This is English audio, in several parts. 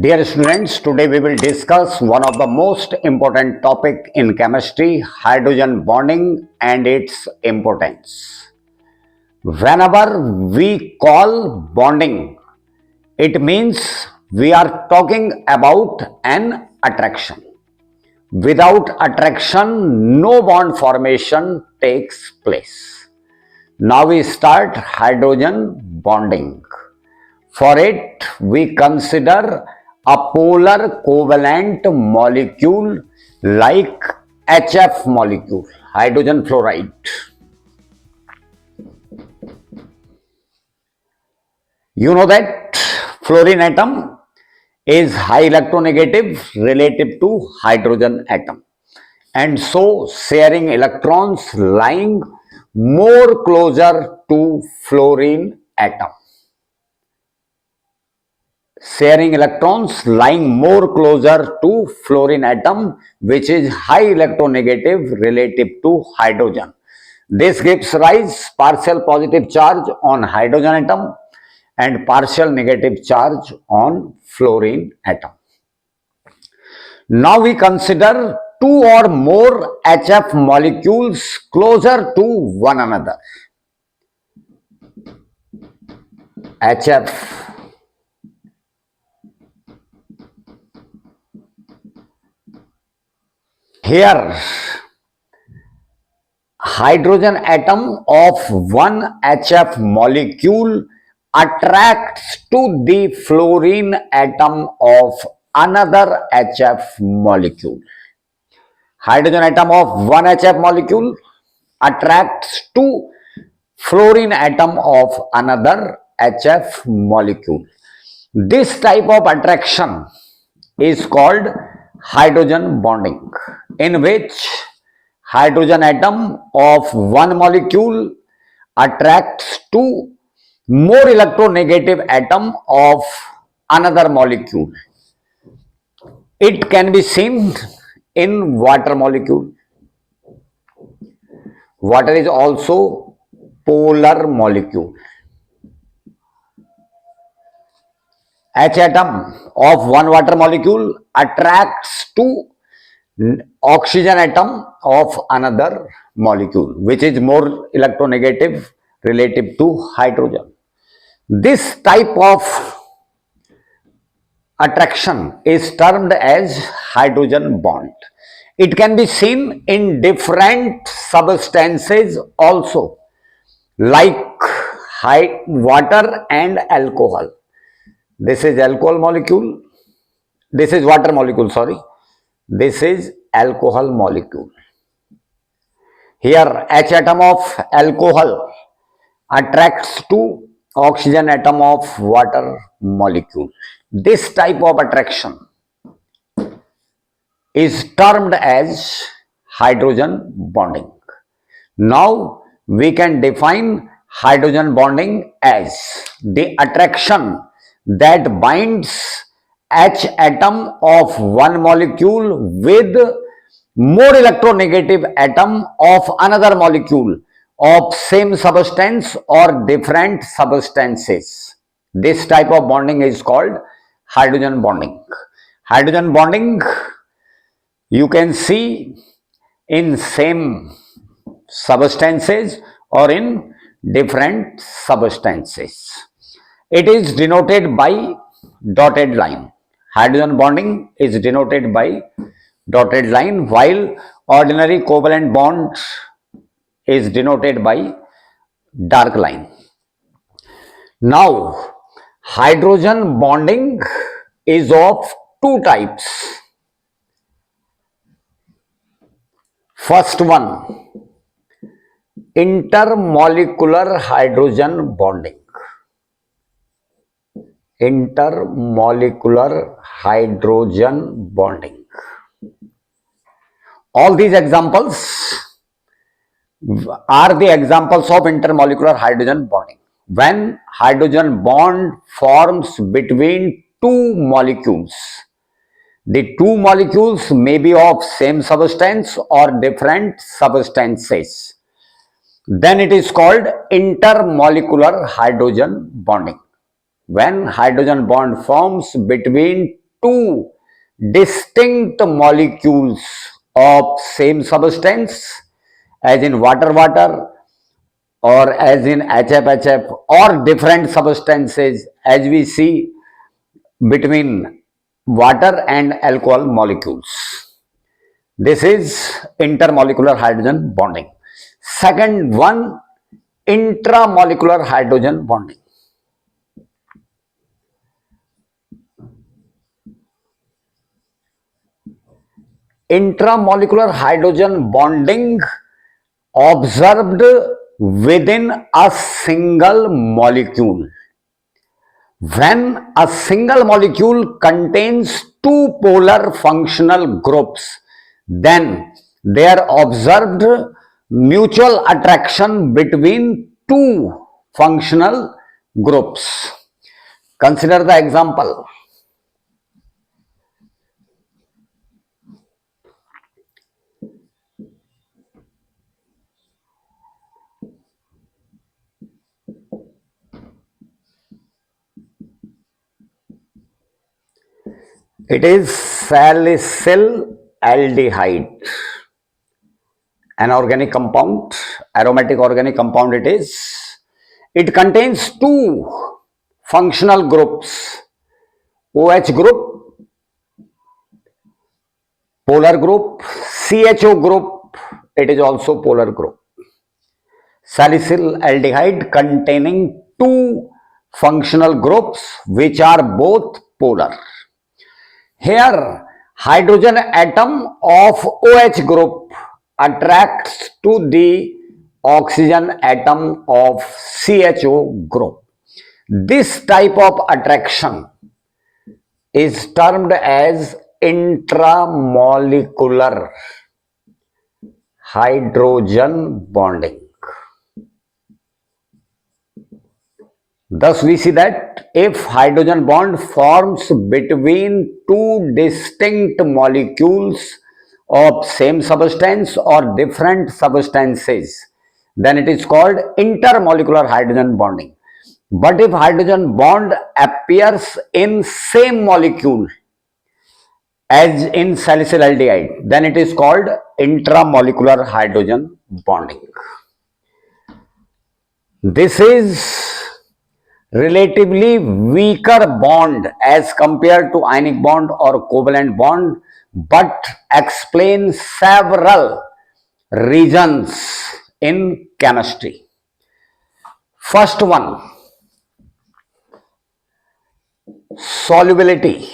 Dear students, today we will discuss one of the most important topic in chemistry, hydrogen bonding and its importance. Whenever we call bonding, it means we are talking about an attraction. Without attraction, no bond formation takes place. Now we start hydrogen bonding. For it, we consider a polar covalent molecule like HF molecule, hydrogen fluoride. You know that fluorine atom is high electronegative relative to hydrogen atom, and so sharing electrons lying more closer to fluorine atom. Sharing electrons lying more closer to fluorine atom, which is high electronegative relative to hydrogen. This gives rise partial positive charge on hydrogen atom and partial negative charge on fluorine atom. Now we consider two or more HF molecules closer to one another. HF here, hydrogen atom of one HF molecule attracts to the fluorine atom of another HF molecule. Hydrogen atom of one HF molecule attracts to fluorine atom of another HF molecule. This type of attraction is called hydrogen bonding, in which hydrogen atom of one molecule attracts to more electronegative atom of another molecule. It can be seen in water molecule. Water is also polar molecule. H atom of one water molecule attracts to oxygen atom of another molecule, which is more electronegative relative to hydrogen. This type of attraction is termed as hydrogen bond. It can be seen in different substances also, like water and alcohol. This is alcohol molecule. This is water molecule, sorry. This is alcohol molecule. Here H atom of alcohol attracts to oxygen atom of water molecule. This type of attraction is termed as hydrogen bonding. Now we can define hydrogen bonding as the attraction that binds H atom of one molecule with more electronegative atom of another molecule of same substance or different substances. This type of bonding is called hydrogen bonding. Hydrogen bonding you can see in same substances or in different substances. It is denoted by dotted line. Hydrogen bonding is denoted by dotted line, while ordinary covalent bond is denoted by dark line. Now, hydrogen bonding is of two types. First one, intermolecular hydrogen bonding. Intermolecular hydrogen bonding. All these examples are the examples of intermolecular hydrogen bonding. When hydrogen bond forms between two molecules, the two molecules may be of same substance or different substances, then it is called intermolecular hydrogen bonding. When hydrogen bond forms between two distinct molecules of same substance, as in water or as in HF or different substances as we see between water and alcohol molecules. This is intermolecular hydrogen bonding. Second one, intramolecular hydrogen bonding. Intramolecular hydrogen bonding observed within a single molecule. When a single molecule contains two polar functional groups, then there observed mutual attraction between two functional groups. Consider the example. It is salicyl aldehyde, an organic compound, aromatic organic compound it is. It contains two functional groups, OH group, polar group, CHO group, it is also polar group. Salicyl aldehyde containing two functional groups which are both polar. Here, hydrogen atom of OH group attracts to the oxygen atom of CHO group. This type of attraction is termed as intramolecular hydrogen bonding. Thus, we see that if hydrogen bond forms between two distinct molecules of same substance or different substances, then it is called intermolecular hydrogen bonding. But if hydrogen bond appears in same molecule as in salicylaldehyde, then it is called intramolecular hydrogen bonding. This is relatively weaker bond as compared to ionic bond or covalent bond, but explains several reasons in chemistry. First one, solubility.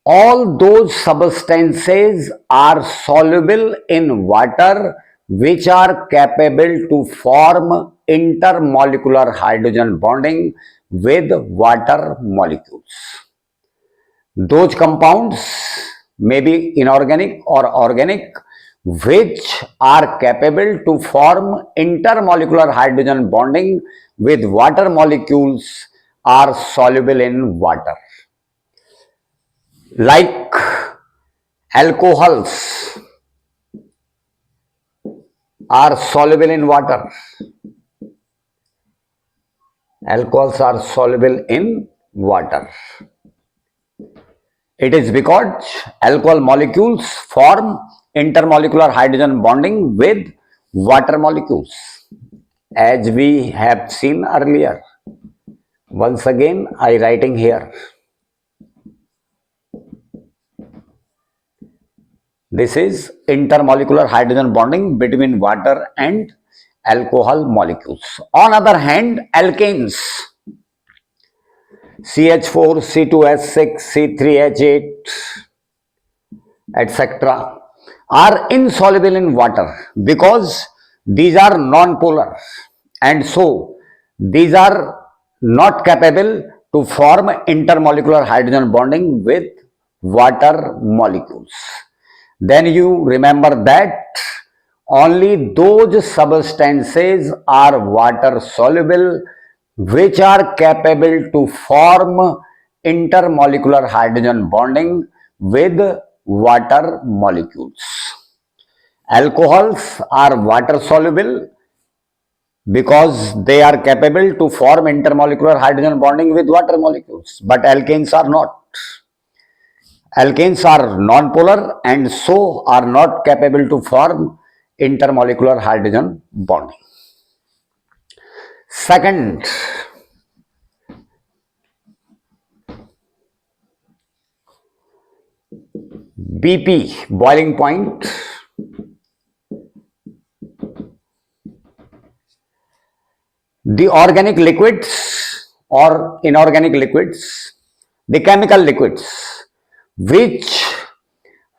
All those substances are soluble in water which are capable to form intermolecular hydrogen bonding with water molecules. Those compounds may be inorganic or organic which are capable to form intermolecular hydrogen bonding with water molecules are soluble in water. Like alcohols are soluble in water. Alcohols are soluble in water. It is because alcohol molecules form intermolecular hydrogen bonding with water molecules, as we have seen earlier. Once again, I writing here. This is intermolecular hydrogen bonding between water and alcohol molecules. On other hand, alkanes, CH4, C2H6, C3H8, etc., are insoluble in water because these are non-polar, and so these are not capable to form intermolecular hydrogen bonding with water molecules. Then you remember that only those substances are water soluble which are capable to form intermolecular hydrogen bonding with water molecules. Alcohols are water soluble because they are capable to form intermolecular hydrogen bonding with water molecules, but alkanes are not. Alkanes are nonpolar and so are not capable to form intermolecular hydrogen bonding. Second, BP, boiling point. The organic liquids or inorganic liquids, the chemical liquids which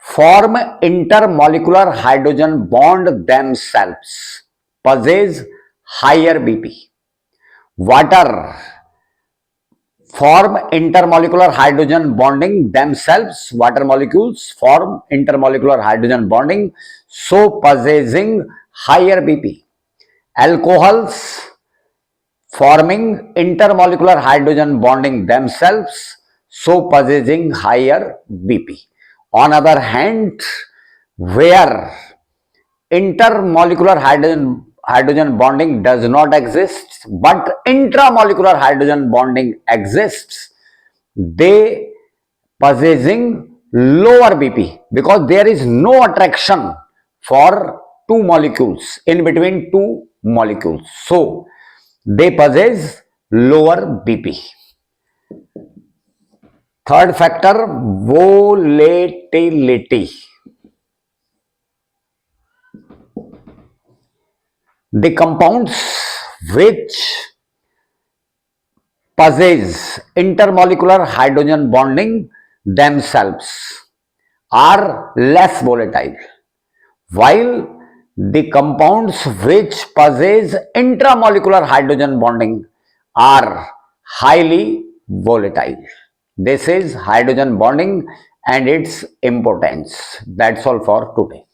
form intermolecular hydrogen bond themselves possess higher BP. Water form intermolecular hydrogen bonding themselves, water molecules form intermolecular hydrogen bonding, so possessing higher BP. Alcohols forming intermolecular hydrogen bonding themselves, so possessing higher BP. On other hand, where intermolecular hydrogen bonding does not exist, but intramolecular hydrogen bonding exists, they possessing lower BP because there is no attraction for two molecules in between two molecules. So they possess lower BP. Third factor, volatility. The compounds which possess intermolecular hydrogen bonding themselves are less volatile, while the compounds which possess intramolecular hydrogen bonding are highly volatile. This is hydrogen bonding and its importance. That's all for today.